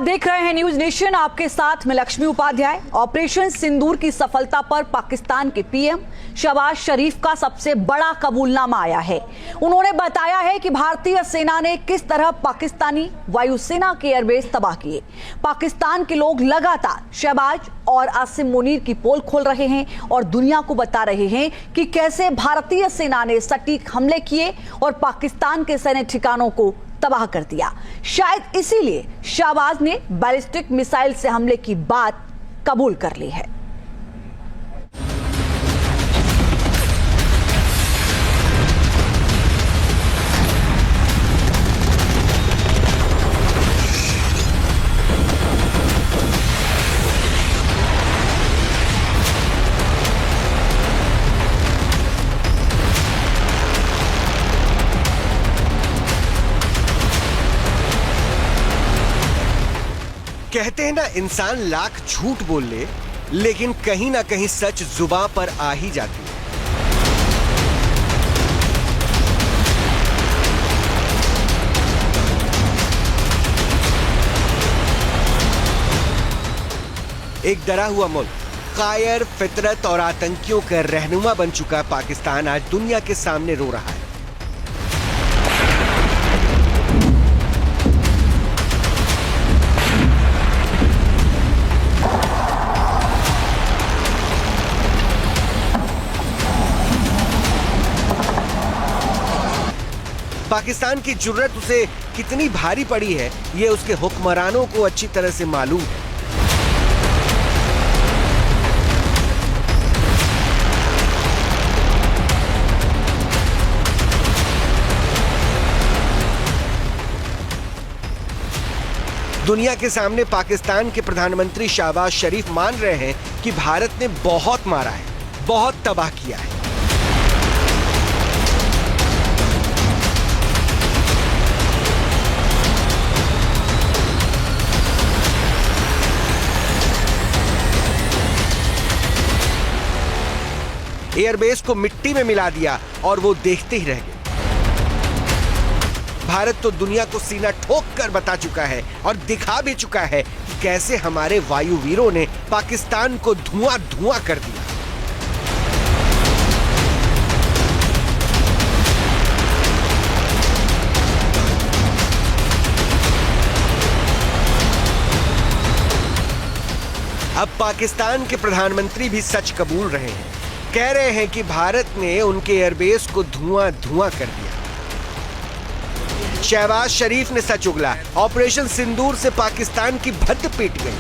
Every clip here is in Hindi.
आप देख रहे हैं न्यूज नेशन, आपके साथ मैं लक्ष्मी उपाध्याय। ऑपरेशन सिंदूर की सफलता पर पाकिस्तान के पीएम शहबाज शरीफ का सबसे बड़ा कबूलनामा आया है। उन्होंने बताया है कि भारतीय सेना ने किस तरह पाकिस्तानी वायुसेना के एयरबेस तबाह किए। पाकिस्तान के लोग लगातार शहबाज और आसिम मुनीर की पोल खोल रहे हैं और दुनिया को बता रहे हैं कि कैसे भारतीय सेना ने सटीक हमले किए और पाकिस्तान के सैन्य ठिकानों को तबाह कर दिया। शायद इसीलिए शहबाज ने बैलिस्टिक मिसाइल से हमले की बात कबूल कर ली है। कहते हैं ना, इंसान लाख झूठ बोल ले लेकिन कहीं ना कहीं सच जुबान पर आ ही जाती है। एक डरा हुआ मुल्क, कायर, फितरत और आतंकियों का रहनुमा बन चुका पाकिस्तान आज दुनिया के सामने रो रहा है। पाकिस्तान की जुर्रत उसे कितनी भारी पड़ी है, ये उसके हुक्मरानों को अच्छी तरह से मालूम है। दुनिया के सामने पाकिस्तान के प्रधानमंत्री शहबाज शरीफ मान रहे हैं कि भारत ने बहुत मारा है, बहुत तबाह किया है। एयरबेस को मिट्टी में मिला दिया और वो देखते ही रह गए। भारत तो दुनिया को सीना ठोक कर बता चुका है और दिखा भी चुका है कि कैसे हमारे वायुवीरों ने पाकिस्तान को धुआं धुआं कर दिया। अब पाकिस्तान के प्रधानमंत्री भी सच कबूल रहे हैं, कह रहे हैं कि भारत ने उनके एयरबेस को धुआं धुआं कर दिया। शहबाज शरीफ ने सच उगला, ऑपरेशन सिंदूर से पाकिस्तान की भद्द पीट गई।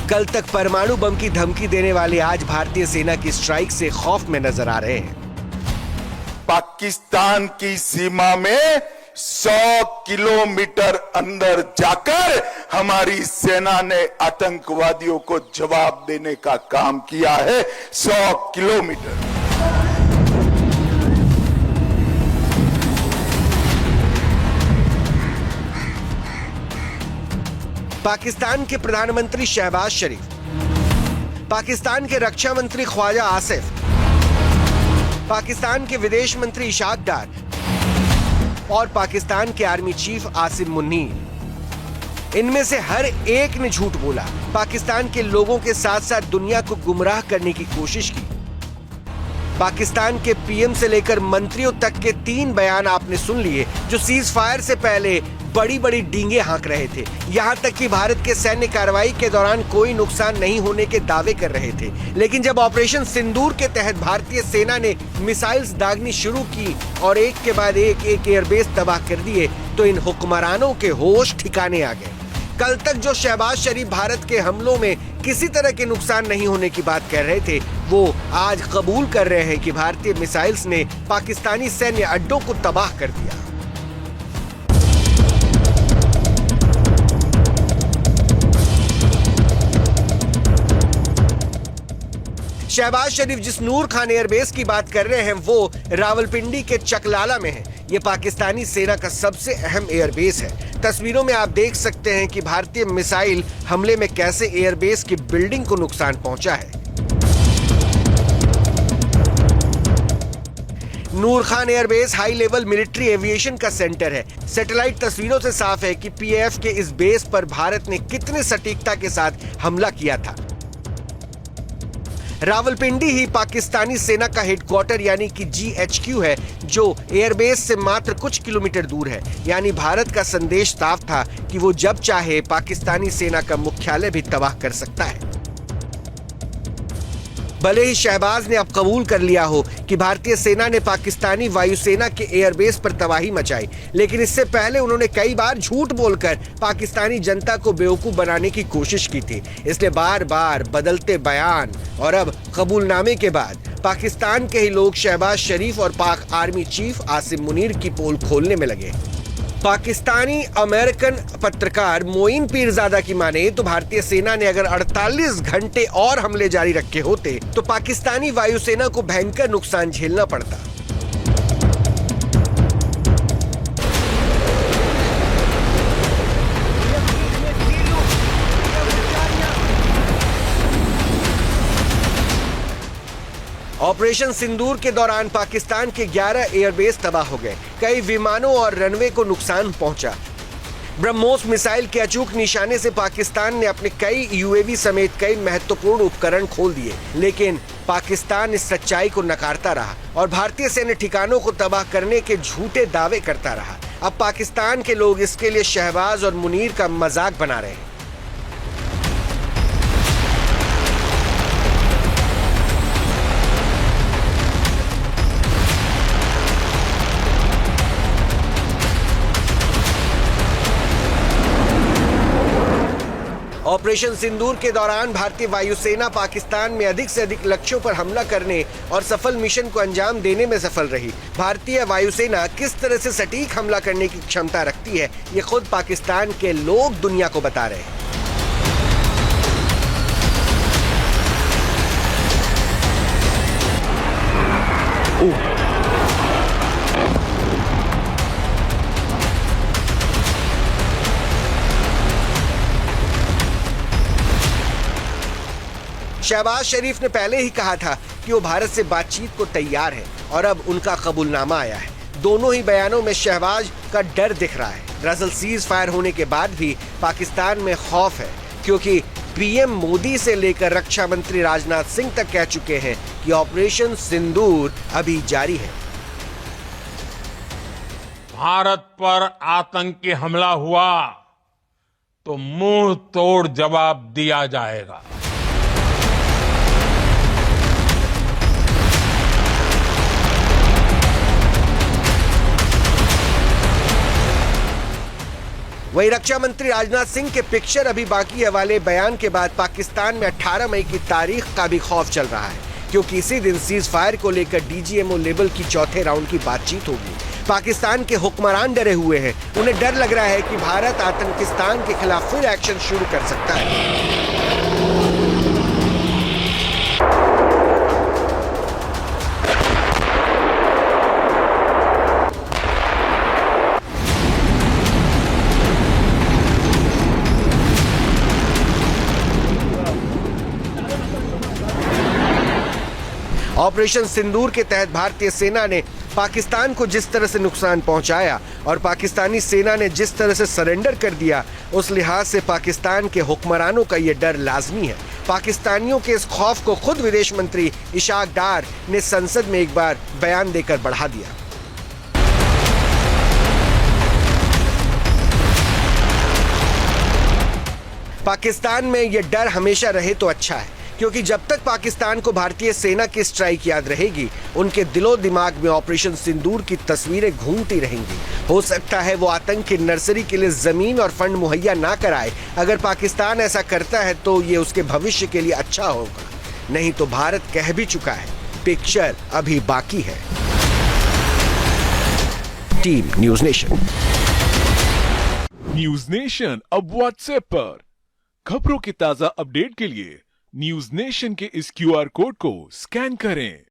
कल तक परमाणु बम की धमकी देने वाले आज भारतीय सेना की स्ट्राइक से खौफ में नजर आ रहे हैं। पाकिस्तान की सीमा में 100 किलोमीटर अंदर जाकर हमारी सेना ने आतंकवादियों को जवाब देने का काम किया है। 100 किलोमीटर। पाकिस्तान के प्रधानमंत्री शहबाज शरीफ, पाकिस्तान के रक्षा मंत्री ख्वाजा आसिफ, पाकिस्तान के विदेश मंत्री इशाक डार और पाकिस्तान के आर्मी चीफ आसिम मुनीर, इनमें से हर एक ने झूठ बोला, पाकिस्तान के लोगों के साथ साथ दुनिया को गुमराह करने की कोशिश की। पाकिस्तान के पीएम से लेकर मंत्रियों तक के 3 बयान आपने सुन लिए जो सीज फायर से पहले बड़ी बड़ी डींगे हाँक रहे थे। यहां तक कि भारत के सैन्य कार्रवाई के दौरान कोई नुकसान नहीं होने के दावे कर रहे थे। लेकिन जब ऑपरेशन सिंदूर के तहत भारतीय सेना ने मिसाइल्स दागनी शुरू की और एक के बाद एक एयरबेस तबाह कर दिए तो इन हुक्मरानों के होश ठिकाने आ गए। कल तक जो शहबाज शरीफ भारत के हमलों में किसी तरह के नुकसान नहीं होने की बात कह रहे थे, वो आज कबूल कर रहे हैं कि भारतीय मिसाइल्स ने पाकिस्तानी सैन्य अड्डों को तबाह कर दिया। शहबाज शरीफ जिस नूर खान एयरबेस की बात कर रहे हैं वो रावलपिंडी के चकलाला में है। ये पाकिस्तानी सेना का सबसे अहम एयरबेस है। तस्वीरों में आप देख सकते हैं कि भारतीय मिसाइल हमले में कैसे एयरबेस की बिल्डिंग को नुकसान पहुंचा है। Noor Khan airbase high level military aviation का सेंटर है। सैटेलाइट तस्वीरों से साफ है कि पीएएफ के इस बेस पर भारत ने कितने सटीकता के साथ हमला किया था। रावलपिंडी ही पाकिस्तानी सेना का हेडक्वार्टर यानी कि जीएचक्यू है, जो एयरबेस से मात्र कुछ किलोमीटर दूर है। यानी भारत का संदेश साफ था कि वो जब चाहे पाकिस्तानी सेना का मुख्यालय भी तबाह कर सकता है। भले ही शहबाज ने अब कबूल कर लिया हो कि भारतीय सेना ने पाकिस्तानी वायुसेना के एयरबेस पर तबाही मचाई, लेकिन इससे पहले उन्होंने कई बार झूठ बोलकर पाकिस्तानी जनता को बेवकूफ बनाने की कोशिश की थी। इसलिए बार बार बदलते बयान और अब कबूलनामे के बाद पाकिस्तान के ही लोग शहबाज शरीफ और पाक आर्मी चीफ आसिम मुनीर की पोल खोलने में लगे। पाकिस्तानी अमेरिकन पत्रकार मोइन पीरजादा की माने तो भारतीय सेना ने अगर 48 घंटे और हमले जारी रखे होते तो पाकिस्तानी वायुसेना को भयंकर नुकसान झेलना पड़ता। ऑपरेशन सिंदूर के दौरान पाकिस्तान के 11 एयरबेस तबाह हो गए। कई विमानों और रनवे को नुकसान पहुंचा। ब्रह्मोस मिसाइल के अचूक निशाने से पाकिस्तान ने अपने कई यूएवी समेत कई महत्वपूर्ण उपकरण खोल दिए, लेकिन पाकिस्तान इस सच्चाई को नकारता रहा और भारतीय सैन्य ठिकानों को तबाह करने के झूठे दावे करता रहा। अब पाकिस्तान के लोग इसके लिए शहबाज और मुनीर का मजाक बना रहे हैं। ऑपरेशन सिंदूर के दौरान भारतीय वायुसेना पाकिस्तान में अधिक से अधिक लक्ष्यों पर हमला करने और सफल मिशन को अंजाम देने में सफल रही। भारतीय वायुसेना किस तरह से सटीक हमला करने की क्षमता रखती है, ये खुद पाकिस्तान के लोग दुनिया को बता रहे हैं। शहबाज शरीफ ने पहले ही कहा था कि वो भारत से बातचीत को तैयार है और अब उनका कबूलनामा आया है। दोनों ही बयानों में शहबाज का डर दिख रहा है। दरअसल सीज फायर होने के बाद भी पाकिस्तान में खौफ है, क्योंकि पीएम मोदी से लेकर रक्षा मंत्री राजनाथ सिंह तक कह चुके हैं कि ऑपरेशन सिंदूर अभी जारी है। भारत पर आतंकी हमला हुआ तो मुंह तोड़ जवाब दिया जाएगा। वहीं रक्षा मंत्री राजनाथ सिंह के पिक्चर अभी बाकी है वाले बयान के बाद पाकिस्तान में 18 मई की तारीख का भी खौफ चल रहा है, क्योंकि इसी दिन सीज फायर को लेकर डीजीएमओ लेवल की चौथे राउंड की बातचीत होगी। पाकिस्तान के हुक्मरान डरे हुए हैं। उन्हें डर लग रहा है कि भारत आतंकिस्तान के खिलाफ फिर एक्शन शुरू कर सकता है। ऑपरेशन सिंदूर के तहत भारतीय सेना ने पाकिस्तान को जिस तरह से नुकसान पहुंचाया और पाकिस्तानी सेना ने जिस तरह से सरेंडर कर दिया, उस लिहाज से पाकिस्तान के हुक्मरानों का यह डर लाजमी है। पाकिस्तानियों के इस खौफ को खुद विदेश मंत्री इशाक डार ने संसद में एक बार बयान देकर बढ़ा दिया। पाकिस्तान में यह डर हमेशा रहे तो अच्छा है, क्योंकि जब तक पाकिस्तान को भारतीय सेना की स्ट्राइक याद रहेगी, उनके दिलो दिमाग में ऑपरेशन सिंदूर की तस्वीरें घूमती रहेंगी। हो सकता है वो आतंक की नर्सरी के लिए जमीन और फंड मुहैया ना कराए। अगर पाकिस्तान ऐसा करता है तो ये उसके भविष्य के लिए अच्छा होगा, नहीं तो भारत कह भी चुका है, पिक्चर अभी बाकी है। Team news nation. News nation अब व्हाट्सएप पर खबरों की ताजा अपडेट के लिए न्यूज नेशन के इस क्यूआर कोड को स्कैन करें।